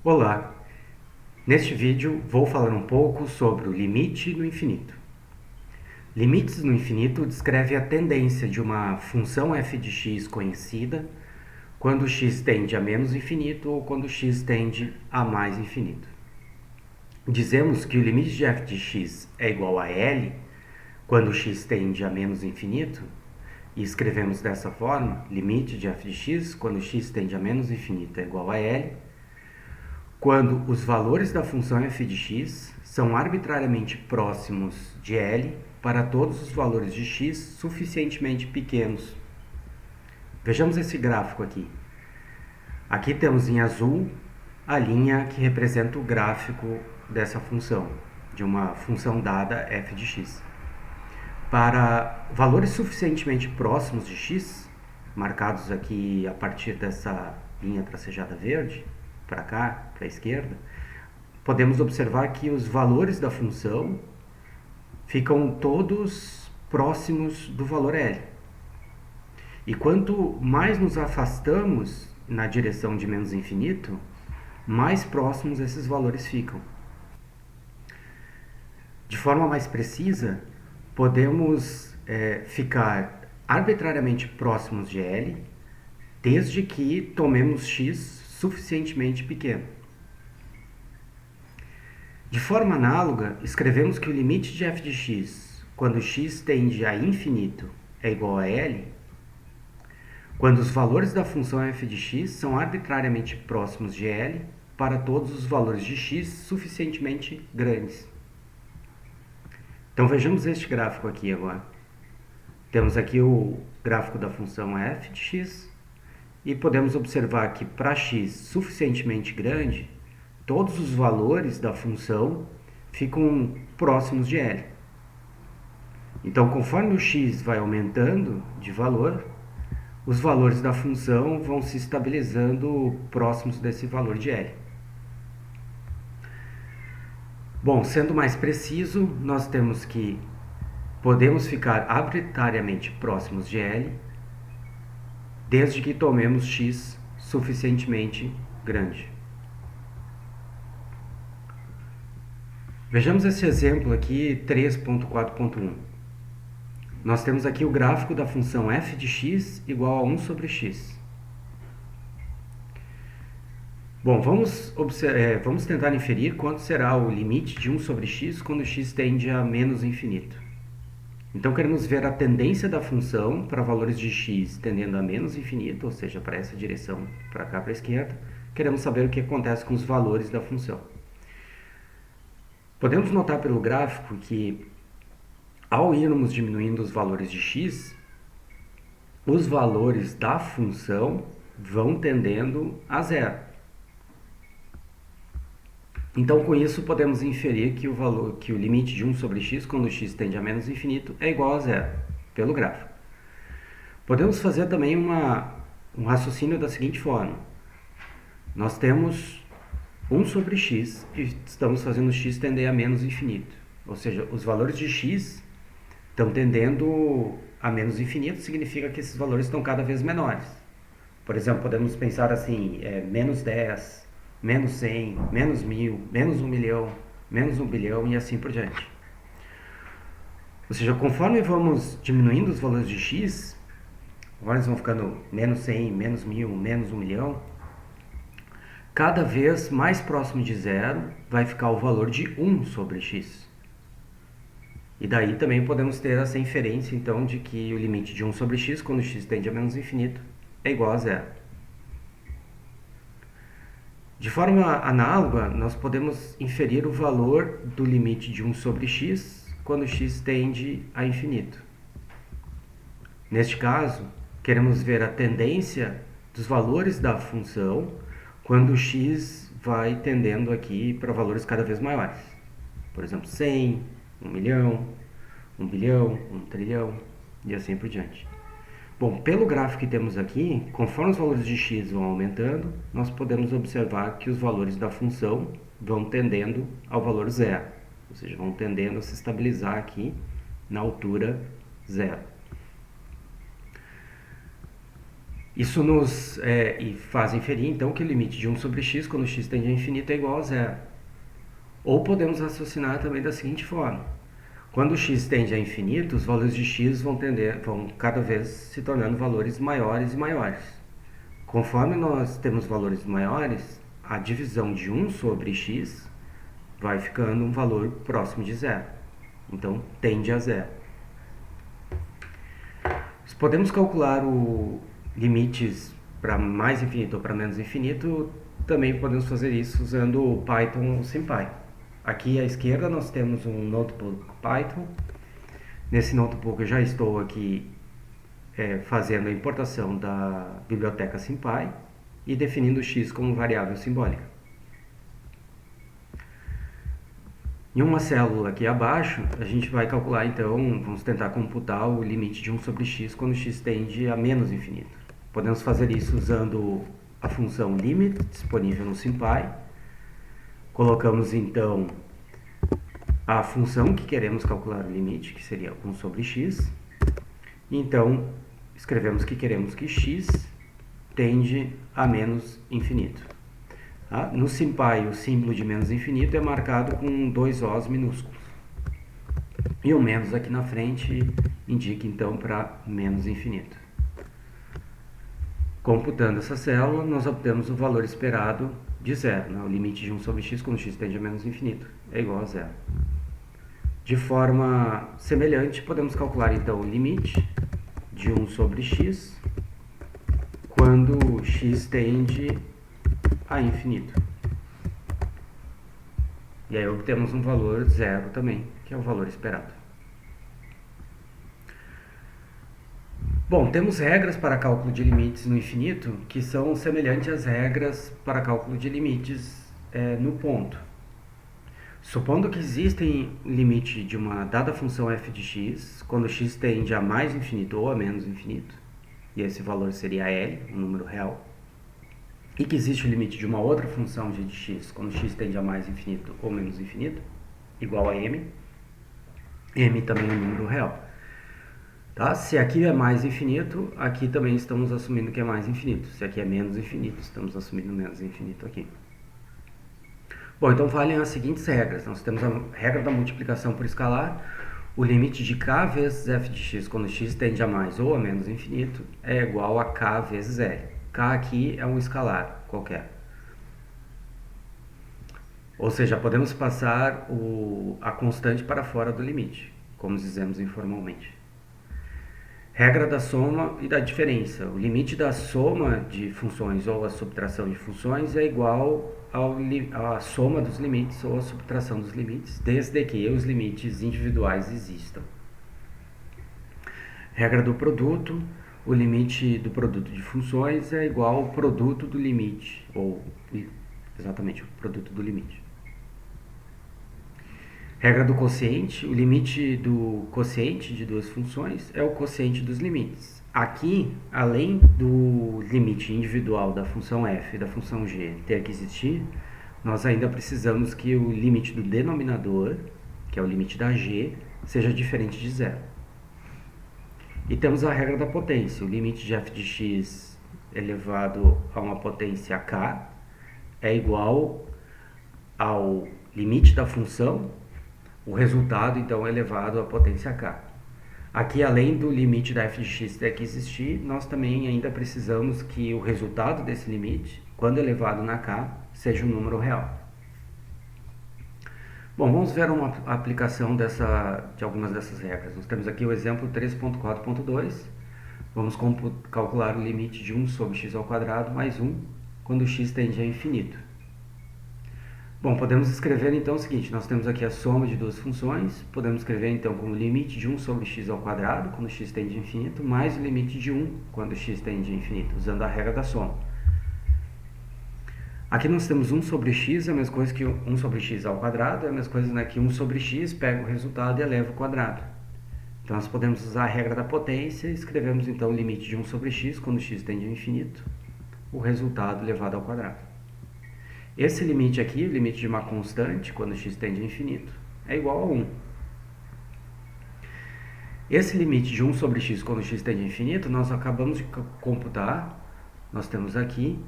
Olá! Neste vídeo vou falar um pouco sobre o limite no infinito. Limites no infinito descreve a tendência de uma função f de x conhecida quando x tende a menos infinito ou quando x tende a mais infinito. Dizemos que o limite de f de x é igual a L quando x tende a menos infinito e escrevemos dessa forma: limite de f de x quando x tende a menos infinito é igual a L quando os valores da função f de x são arbitrariamente próximos de L para todos os valores de x suficientemente pequenos. Vejamos esse gráfico aqui. Aqui temos em azul a linha que representa o gráfico dessa função, de uma função dada f de x. Para valores suficientemente próximos de x, marcados aqui a partir dessa linha tracejada verde, para cá, para a esquerda, podemos observar que os valores da função ficam todos próximos do valor L. E quanto mais nos afastamos na direção de menos infinito, mais próximos esses valores ficam. De forma mais precisa, podemos ficar arbitrariamente próximos de L, desde que tomemos x suficientemente pequeno. De forma análoga, escrevemos que o limite de f de x, quando x tende a infinito, é igual a L, quando os valores da função f de x são arbitrariamente próximos de L para todos os valores de x suficientemente grandes. Então vejamos este gráfico aqui agora. Temos aqui o gráfico da função f de x e podemos observar que para x suficientemente grande, todos os valores da função ficam próximos de L. Então, conforme o x vai aumentando de valor, os valores da função vão se estabilizando próximos desse valor de L. Bom, sendo mais preciso, nós temos que podemos ficar arbitrariamente próximos de L desde que tomemos x suficientemente grande. Vejamos esse exemplo aqui, 3.4.1. Nós temos aqui o gráfico da função f de x igual a 1 sobre x. Bom, vamos tentar inferir quanto será o limite de 1 sobre x quando x tende a menos infinito. Então, queremos ver a tendência da função para valores de x tendendo a menos infinito, ou seja, para essa direção, para cá, para a esquerda. Queremos saber o que acontece com os valores da função. Podemos notar pelo gráfico que, ao irmos diminuindo os valores de x, os valores da função vão tendendo a zero. Então, com isso, podemos inferir que o limite de 1 sobre x, quando x tende a menos infinito, é igual a zero, pelo gráfico. Podemos fazer também um raciocínio da seguinte forma. Nós temos 1 sobre x e estamos fazendo x tender a menos infinito. Ou seja, os valores de x estão tendendo a menos infinito, significa que esses valores estão cada vez menores. Por exemplo, podemos pensar assim, menos 10, menos 100, menos 1000, menos 1 milhão, menos 1 bilhão e assim por diante. Ou seja, conforme vamos diminuindo os valores de x, agora eles vão ficando menos 100, menos 1000, menos 1 milhão, cada vez mais próximo de zero vai ficar o valor de 1 sobre x. E daí também podemos ter essa inferência, então, de que o limite de 1 sobre x, quando x tende a menos infinito, é igual a zero. De forma análoga, nós podemos inferir o valor do limite de 1 sobre x quando x tende a infinito. Neste caso, queremos ver a tendência dos valores da função quando x vai tendendo aqui para valores cada vez maiores. Por exemplo, 100, 1 milhão, 1 bilhão, 1 trilhão e assim por diante. Bom, pelo gráfico que temos aqui, conforme os valores de x vão aumentando, nós podemos observar que os valores da função vão tendendo ao valor zero, ou seja, vão tendendo a se estabilizar aqui na altura zero. Isso nos e faz inferir então que o limite de 1 sobre x quando x tende a infinito é igual a zero. Ou podemos raciocinar também da seguinte forma: quando x tende a infinito, os valores de x vão cada vez se tornando valores maiores e maiores. Conforme nós temos valores maiores, a divisão de 1 sobre x vai ficando um valor próximo de zero. Então, tende a zero. Podemos calcular limites para mais infinito ou para menos infinito. Também podemos fazer isso usando o Python ou SymPy. Aqui à esquerda nós temos um notebook Python. Nesse notebook eu já estou aqui fazendo a importação da biblioteca SymPy e definindo x como variável simbólica. Em uma célula aqui abaixo, a gente vai calcular então, vamos tentar computar o limite de 1 sobre x quando x tende a menos infinito. Podemos fazer isso usando a função limit disponível no SymPy. Colocamos então a função que queremos calcular o limite, que seria 1 sobre x. Então, escrevemos que queremos que x tende a menos infinito. No SymPy, o símbolo de menos infinito é marcado com 2 Os minúsculos. E o menos aqui na frente indica então para menos infinito. Computando essa célula, nós obtemos o valor esperado de zero. O limite de 1 sobre x quando x tende a menos infinito é igual a zero. De forma semelhante, podemos calcular então o limite de 1 sobre x quando x tende a infinito. E aí obtemos um valor zero também, que é o valor esperado. Bom, temos regras para cálculo de limites no infinito que são semelhantes às regras para cálculo de limites no ponto. Supondo que existem limite de uma dada função f de x, quando x tende a mais infinito ou a menos infinito, e esse valor seria L, um número real, e que existe o limite de uma outra função g de x, quando x tende a mais infinito ou menos infinito, igual a m, m também é um número real. Tá? Se aqui é mais infinito, aqui também estamos assumindo que é mais infinito. Se aqui é menos infinito, estamos assumindo menos infinito aqui. Bom, então valem as seguintes regras. Nós temos a regra da multiplicação por escalar. O limite de k vezes f de x quando x tende a mais ou a menos infinito é igual a k vezes L. K aqui é um escalar qualquer. Ou seja, podemos passar a constante para fora do limite, como dizemos informalmente. Regra da soma e da diferença. O limite da soma de funções ou a subtração de funções é igual à soma dos limites ou à subtração dos limites, desde que os limites individuais existam. Regra do produto. O limite do produto de funções é igual ao produto do limite, ou exatamente o produto do limite. Regra do quociente. O limite do quociente de duas funções é o quociente dos limites. Aqui, além do limite individual da função f e da função g ter que existir, nós ainda precisamos que o limite do denominador, que é o limite da g, seja diferente de zero. E temos a regra da potência. O limite de f de x elevado a uma potência k é igual ao limite da função, o resultado então é elevado à potência k. Aqui, além do limite da f de x ter que existir, nós também ainda precisamos que o resultado desse limite, quando elevado na k, seja um número real. Bom, vamos ver uma aplicação de algumas dessas regras. Nós temos aqui o exemplo 3.4.2. Vamos calcular o limite de 1 sobre x ao quadrado mais 1 quando x tende a infinito. Bom, podemos escrever então o seguinte: nós temos aqui a soma de duas funções. Podemos escrever então como limite de 1 sobre x ao quadrado quando x tende a infinito, mais o limite de 1 quando x tende a infinito, usando a regra da soma. Aqui nós temos 1 sobre x, é a mesma coisa que 1 sobre x ao quadrado, é a mesma coisa que 1 sobre x, pega o resultado e eleva ao quadrado. Então nós podemos usar a regra da potência e escrevemos então o limite de 1 sobre x quando x tende a infinito, o resultado elevado ao quadrado. Esse limite aqui, o limite de uma constante, quando x tende a infinito, é igual a 1. Esse limite de 1 sobre x quando x tende a infinito, nós acabamos de computar nós temos aqui,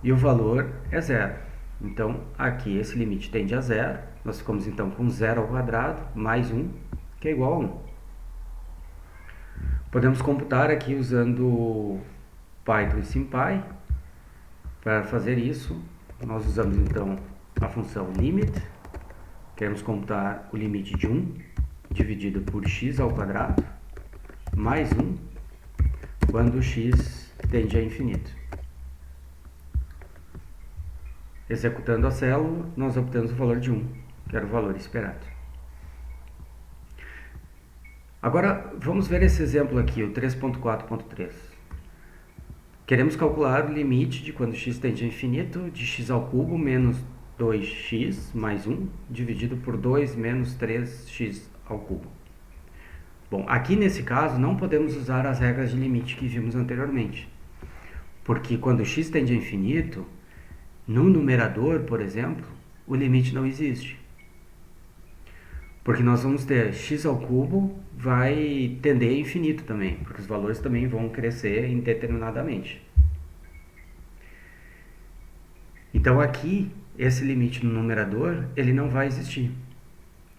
e o valor é zero. Então, aqui esse limite tende a zero, nós ficamos então com 0 ao quadrado mais 1, que é igual a 1. Podemos computar aqui usando Python e SymPy. Para fazer isso, nós usamos então a função limit. Queremos computar o limite de 1 dividido por x ao quadrado mais 1 quando x tende a infinito. Executando a célula, nós obtemos o valor de 1, que era o valor esperado. Agora, vamos ver esse exemplo aqui, o 3.4.3. Queremos calcular o limite de quando x tende a infinito de x ao cubo menos 2x mais 1 dividido por 2 menos 3x ao cubo. Bom, aqui nesse caso não podemos usar as regras de limite que vimos anteriormente, porque quando x tende a infinito, no numerador, por exemplo, o limite não existe. Porque nós vamos ter x ao cubo vai tender a infinito também, porque os valores também vão crescer indeterminadamente. Então aqui, esse limite no numerador, ele não vai existir.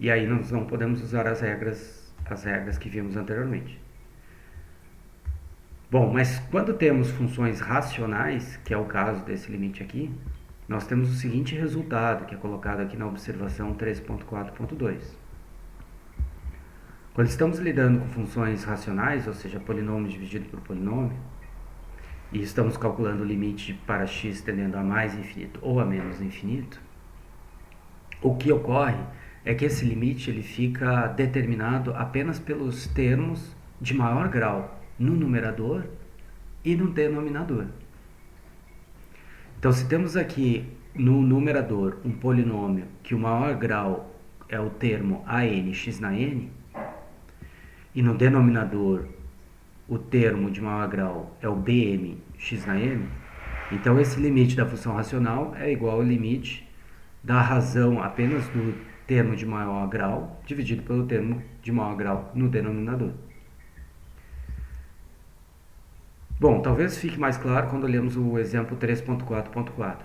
E aí nós não podemos usar as regras que vimos anteriormente. Bom, mas quando temos funções racionais, que é o caso desse limite aqui, nós temos o seguinte resultado, que é colocado aqui na observação 3.4.2. Quando estamos lidando com funções racionais, ou seja, polinômio dividido por polinômio, e estamos calculando o limite para x tendendo a mais infinito ou a menos infinito, o que ocorre é que esse limite ele fica determinado apenas pelos termos de maior grau no numerador e no denominador. Então, se temos aqui no numerador um polinômio que o maior grau é o termo an x na n, e no denominador o termo de maior grau é o bm x na m, então esse limite da função racional é igual ao limite da razão apenas do termo de maior grau dividido pelo termo de maior grau no denominador. Bom, talvez fique mais claro quando olhamos o exemplo 3.4.4.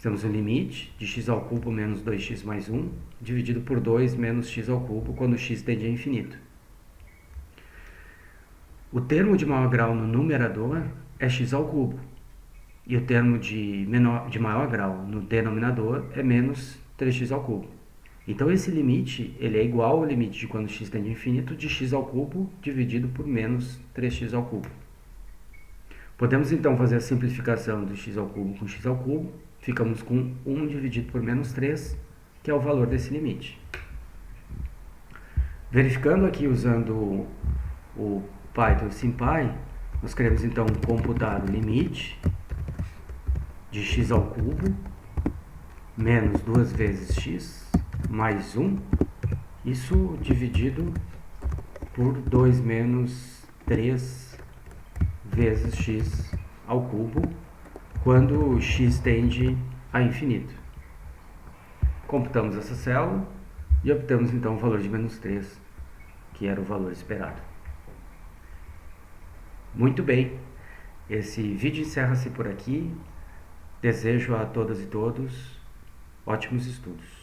Temos o limite de x ao cubo menos 2x mais 1 dividido por 2 menos x ao cubo quando x tende a infinito. O termo de maior grau no numerador é x ao cubo e o termo de maior grau no denominador é menos 3x ao cubo. Então esse limite ele é igual ao limite de quando x tende a infinito de x ao cubo dividido por menos 3x ao cubo. Podemos então fazer a simplificação do x ao cubo com x ao cubo, ficamos com 1 dividido por menos 3, que é o valor desse limite. Verificando aqui usando o Python e SymPy, nós queremos então computar o limite de x ao cubo menos 2 vezes x mais 1, isso dividido por 2 menos 3 vezes x ao cubo, quando x tende a infinito. Computamos essa célula e obtemos então o valor de menos 3, que era o valor esperado. Muito bem, esse vídeo encerra-se por aqui. Desejo a todas e todos ótimos estudos.